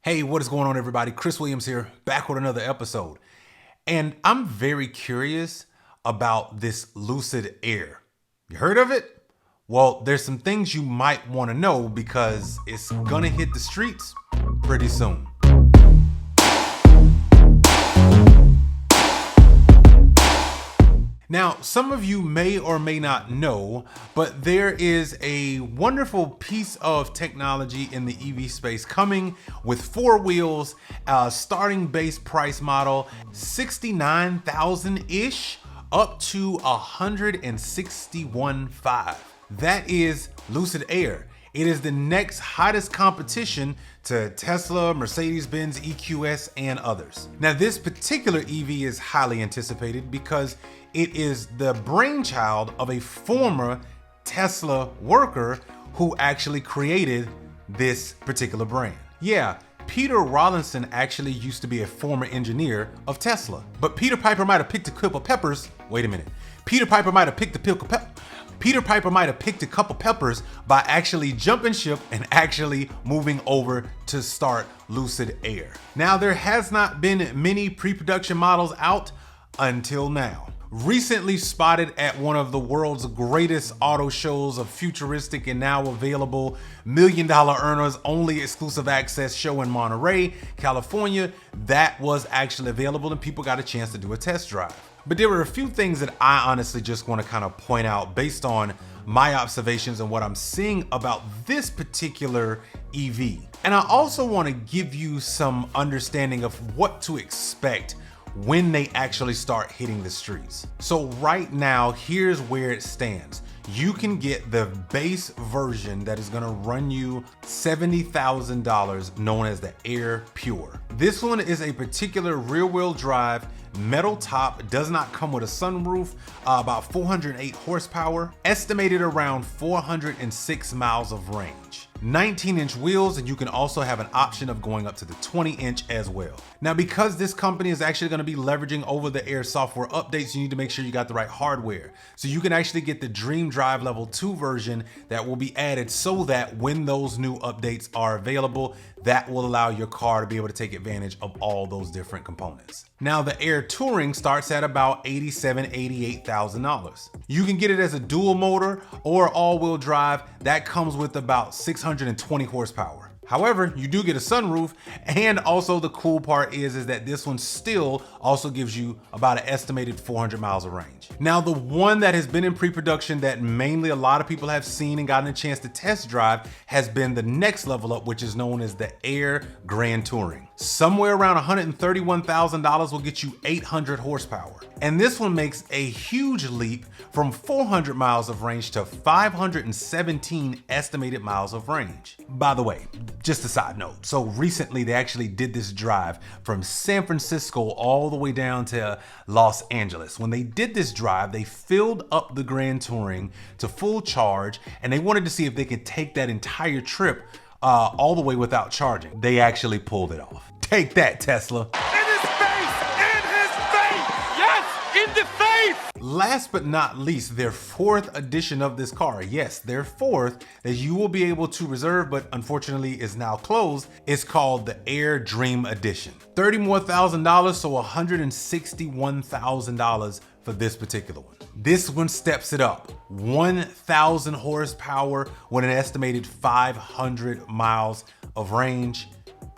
Hey, what is going on, everybody? Chris Williams here, back with another episode. And I'm very curious about this Lucid Air. You heard of it? Well, there's some things you might want to know because it's gonna hit the streets pretty soon. Now, some of you may or may not know, but there is a wonderful piece of technology in the EV space coming with 4 wheels, starting base price model, 69,000-ish, up to 161.5. That is Lucid Air. It is the next hottest competition to Tesla, Mercedes-Benz, EQS, and others. Now, this particular EV is highly anticipated because it is the brainchild of a former Tesla worker who actually created this particular brand. Yeah, Peter Rawlinson actually used to be a former engineer of Tesla. But Peter Piper might have picked a couple peppers. Wait a minute. Peter Piper might have picked a couple peppers by actually jumping ship and actually moving over to start Lucid Air. Now, there has not been many pre-production models out until now. Recently spotted at one of the world's greatest auto shows, of futuristic and now available $1 million earners only exclusive access show in Monterey, California, that was actually available and people got a chance to do a test drive. But there were a few things that I honestly just want to kind of point out based on my observations and what I'm seeing about this particular EV. And I also want to give you some understanding of what to expect when they actually start hitting the streets. So right now, here's where it stands. You can get the base version that is gonna run you $70,000, known as the Air Pure. This one is a particular rear-wheel drive, metal top, does not come with a sunroof, about 408 horsepower, estimated around 406 miles of range. 19-inch wheels, and you can also have an option of going up to the 20-inch as well. Now, because this company is actually going to be leveraging over the air software updates, you need to make sure you got the right hardware. So you can actually get the Dream Drive Level 2 version that will be added so that when those new updates are available, that will allow your car to be able to take advantage of all those different components. Now, the Air Touring starts at about $87,000, $88,000. You can get it as a dual motor or all-wheel drive. That comes with about 620 horsepower. However, you do get a sunroof, and also the cool part is that this one still also gives you about an estimated 400 miles of range. Now, the one that has been in pre-production that mainly a lot of people have seen and gotten a chance to test drive has been the next level up, which is known as the Air Grand Touring. Somewhere around $131,000 will get you 800 horsepower. And this one makes a huge leap from 400 miles of range to 517 estimated miles of range. By the way, just a side note, so recently they actually did this drive from San Francisco all the way down to Los Angeles. When they did this drive, they filled up the Grand Touring to full charge, and they wanted to see if they could take that entire trip all the way without charging. They actually pulled it off. Take that, Tesla. In his face! In his face! Yes! In the face! Last but not least, their 4th edition of this car, yes, their 4th, that you will be able to reserve, but unfortunately is now closed, is called the Air Dream Edition. $30,000 more, so $161,000 for this particular one. This one steps it up, 1,000 horsepower with an estimated 500 miles of range.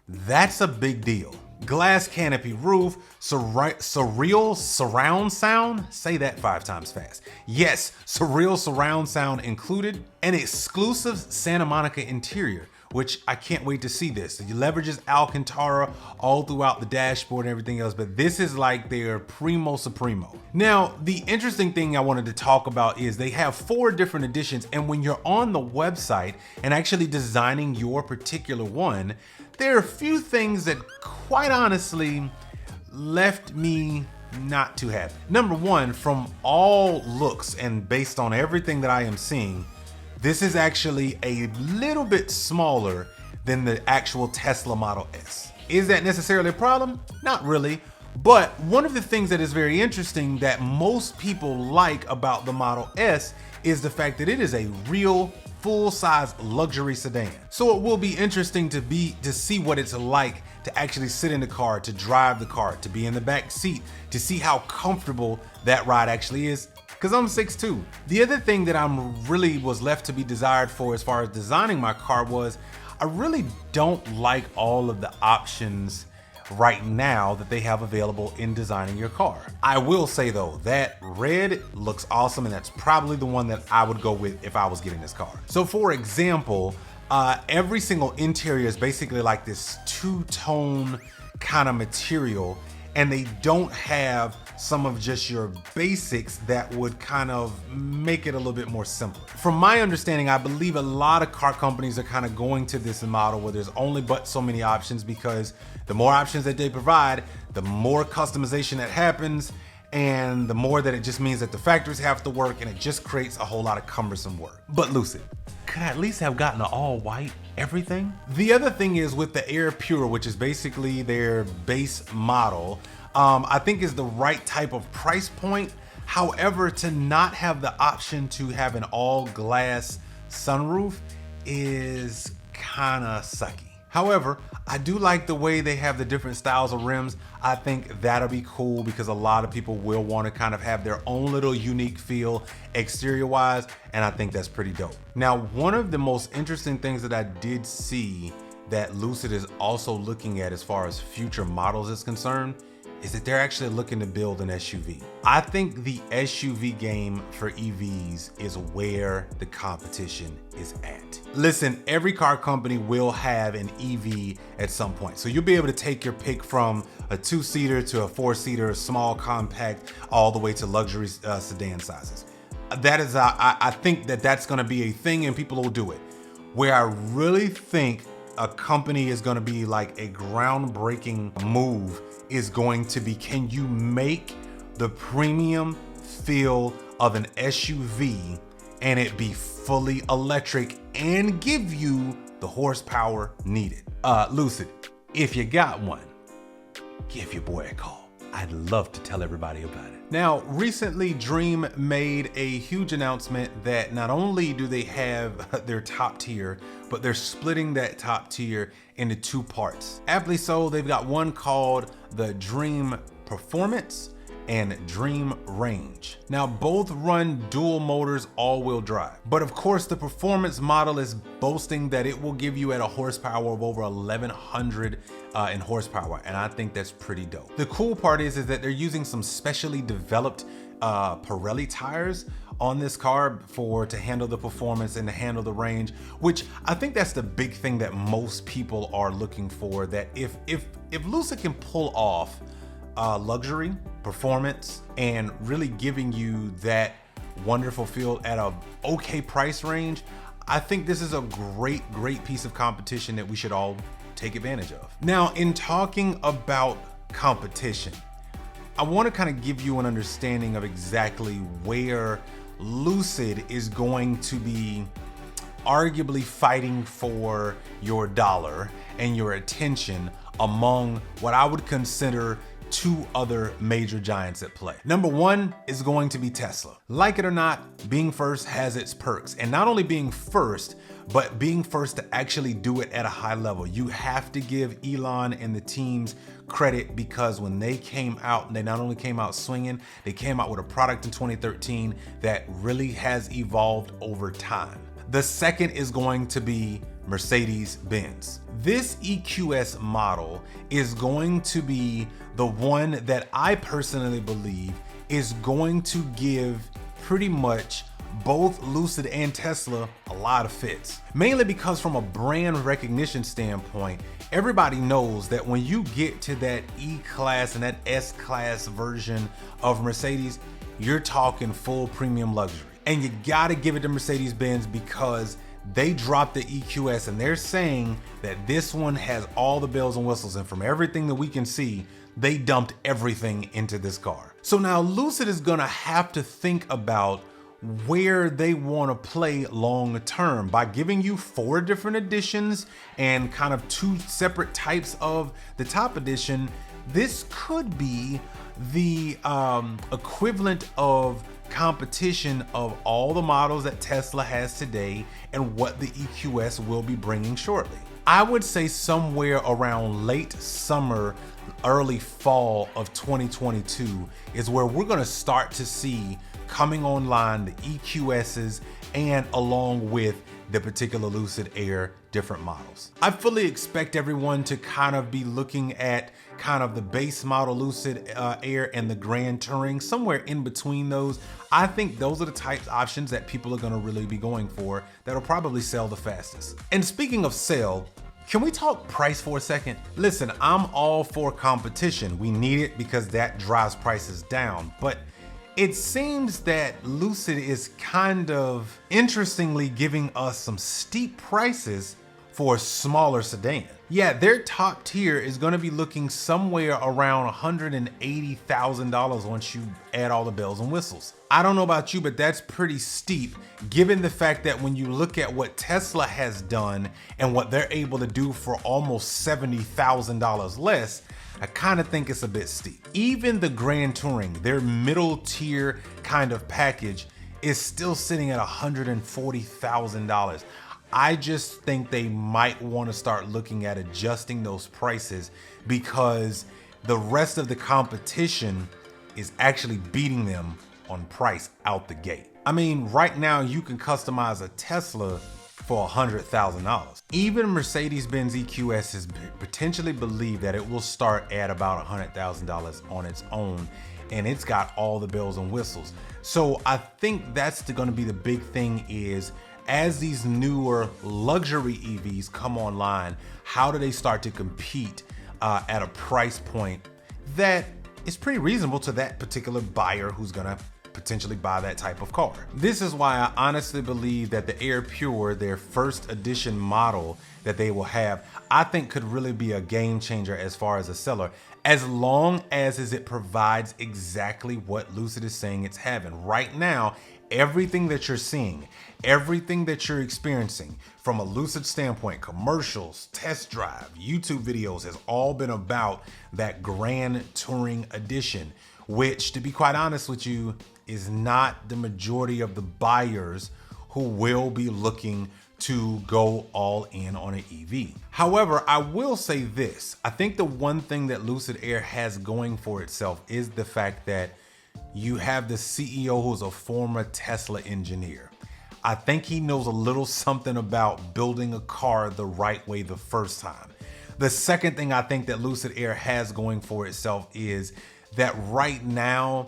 That's a big deal. Glass canopy roof, surreal surround sound, say that 5 times fast. Yes, surreal surround sound included, an exclusive Santa Monica interior, which I can't wait to see this. It leverages Alcantara all throughout the dashboard and everything else, but this is like their primo supremo. Now, the interesting thing I wanted to talk about is they have 4 different editions, and when you're on the website and actually designing your particular one, there are a few things that quite honestly left me not too happy. Number one, from all looks and based on everything that I am seeing, this is actually a little bit smaller than the actual Tesla Model S. Is that necessarily a problem? Not really. But one of the things that is very interesting that most people like about the Model S is the fact that it is a real full-size luxury sedan. So it will be interesting to see what it's like to actually sit in the car, to drive the car, to be in the back seat, to see how comfortable that ride actually is. Because I'm 6'2". The other thing that I'm really was left to be desired for as far as designing my car was, I really don't like all of the options right now that they have available in designing your car. I will say though, that red looks awesome, and that's probably the one that I would go with if I was getting this car. So for example, every single interior is basically like this two-tone kind of material, and they don't have some of just your basics that would kind of make it a little bit more simple. From my understanding, I believe a lot of car companies are kind of going to this model where there's only but so many options, because the more options that they provide, the more customization that happens, and the more that it just means that the factories have to work, and it just creates a whole lot of cumbersome work. But Lucid could at least have gotten an all white everything. The other thing is with the Air Pure, which is basically their base model, I think is the right type of price point. However, to not have the option to have an all glass sunroof is kind of sucky. However, I do like the way they have the different styles of rims. I think that'll be cool because a lot of people will want to kind of have their own little unique feel exterior wise, and I think that's pretty dope. Now, one of the most interesting things that I did see that Lucid is also looking at as far as future models is concerned is that they're actually looking to build an SUV. I think the SUV game for EVs is where the competition is at. Listen, every car company will have an EV at some point. So you'll be able to take your pick from a 2-seater to a 4-seater, small, compact, all the way to luxury sedan sizes. That is, I think that that's gonna be a thing and people will do it. Where I really think a company is gonna be like a groundbreaking move is going to be, can you make the premium feel of an SUV and it be fully electric and give you the horsepower needed? Lucid, if you got one, give your boy a call. I'd love to tell everybody about it. Now, recently Dream made a huge announcement that not only do they have their top tier, but they're splitting that top tier into 2 parts. Aptly so, they've got one called the Dream Performance and Dream Range. Now, both run dual motors, all-wheel drive. But of course, the Performance model is boasting that it will give you at a horsepower of over 1100 in horsepower, and I think that's pretty dope. The cool part is that they're using some specially developed Pirelli tires on this car to handle the performance and to handle the range, which I think that's the big thing that most people are looking for, that if Lucid can pull off luxury, performance, and really giving you that wonderful feel at a okay price range, I think this is a great piece of competition that we should all take advantage of. Now, in talking about competition, I want to kind of give you an understanding of exactly where Lucid is going to be arguably fighting for your dollar and your attention among what I would consider 2 other major giants at play. Number 1 is going to be Tesla. Like it or not, being first has its perks, and not only being first, but being first to actually do it at a high level. You have to give Elon and the teams credit, because when they came out, they not only came out swinging, they came out with a product in 2013 that really has evolved over time. The second is going to be Mercedes-Benz. This EQS model is going to be the one that I personally believe is going to give pretty much both Lucid and Tesla a lot of fits. Mainly because from a brand recognition standpoint, everybody knows that when you get to that E-Class and that S-Class version of Mercedes, you're talking full premium luxury. And you gotta give it to Mercedes-Benz because they dropped the EQS and they're saying that this one has all the bells and whistles, and from everything that we can see, they dumped everything into this car. So now Lucid is gonna have to think about where they want to play long term by giving you 4 different editions and kind of 2 separate types of the top edition. This could be the equivalent of competition of all the models that Tesla has today and what the EQS will be bringing shortly. I would say somewhere around late summer, early fall of 2022 is where we're gonna start to see coming online the EQSs and along with the particular Lucid Air different models. I fully expect everyone to kind of be looking at kind of the base model Lucid Air and the Grand Touring, somewhere in between those. I think those are the types of options that people are gonna really be going for that'll probably sell the fastest. And speaking of sell, can we talk price for a second? Listen, I'm all for competition. We need it because that drives prices down, but it seems that Lucid is kind of interestingly giving us some steep prices for a smaller sedan. Yeah, their top tier is gonna be looking somewhere around $180,000 once you add all the bells and whistles. I don't know about you, but that's pretty steep given the fact that when you look at what Tesla has done and what they're able to do for almost $70,000 less, I kind of think it's a bit steep. Even the Grand Touring, their middle tier kind of package, is still sitting at $140,000. I just think they might want to start looking at adjusting those prices because the rest of the competition is actually beating them on price out the gate. I mean, right now you can customize a Tesla for $100,000. Even Mercedes-Benz EQS has potentially believed that it will start at about $100,000 on its own, and it's got all the bells and whistles. So I think that's going to be the big thing is, as these newer luxury EVs come online, how do they start to compete at a price point that is pretty reasonable to that particular buyer who's gonna potentially buy that type of car. This is why I honestly believe that the Air Pure, their first edition model that they will have, I think could really be a game changer as far as a seller, as long as it provides exactly what Lucid is saying it's having. Right now, everything that you're seeing, everything that you're experiencing from a Lucid standpoint, commercials, test drive, YouTube videos, has all been about that Grand Touring Edition, which, to be quite honest with you, is not the majority of the buyers who will be looking to go all in on an EV. However, I will say this. I think the one thing that Lucid Air has going for itself is the fact that you have the CEO who's a former Tesla engineer. I think he knows a little something about building a car the right way the first time. The second thing I think that Lucid Air has going for itself is that right now,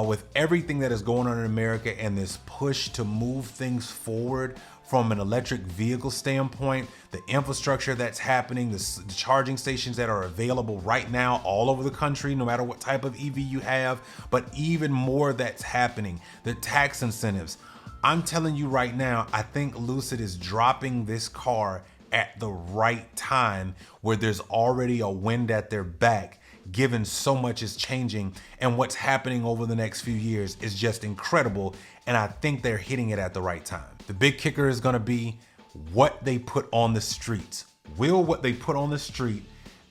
with everything that is going on in America and this push to move things forward from an electric vehicle standpoint, the infrastructure that's happening, the charging stations that are available right now all over the country, no matter what type of EV you have, but even more that's happening, the tax incentives. I'm telling you right now, I think Lucid is dropping this car at the right time where there's already a wind at their back, given so much is changing and what's happening over the next few years is just incredible. And I think they're hitting it at the right time. The big kicker is gonna be what they put on the streets. Will what they put on the street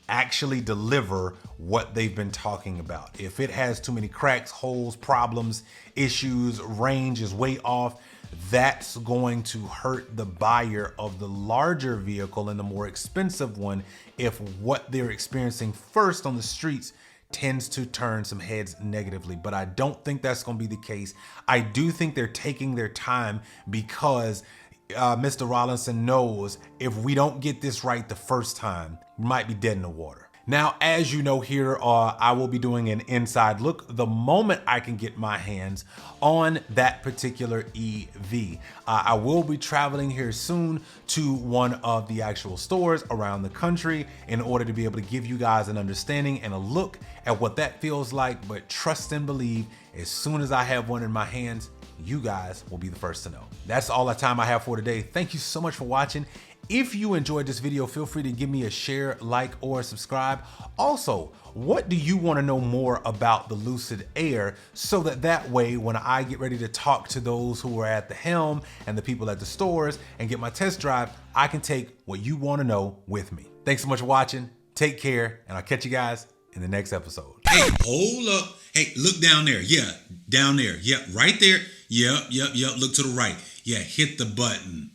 actually deliver what they've been talking about? If it has too many cracks, holes, problems, issues, range is way off, that's going to hurt the buyer of the larger vehicle and the more expensive one if what they're experiencing first on the streets tends to turn some heads negatively. But I don't think that's going to be the case. I do think they're taking their time because Mr. Rollinson knows if we don't get this right the first time, we might be dead in the water. Now, as you know here, I will be doing an inside look the moment I can get my hands on that particular EV. I will be traveling here soon to one of the actual stores around the country in order to be able to give you guys an understanding and a look at what that feels like. But trust and believe, as soon as I have one in my hands, you guys will be the first to know. That's all the time I have for today. Thank you so much for watching. If you enjoyed this video, feel free to give me a share, like, or subscribe. Also, what do you want to know more about the Lucid Air so that way when I get ready to talk to those who are at the helm and the people at the stores and get my test drive, I can take what you want to know with me. Thanks so much for watching. Take care, and I'll catch you guys in the next episode. Hey, hold up. Hey, look down there. Yeah, down there. Yep, right there. Yep. Look to the right. Yeah, hit the button.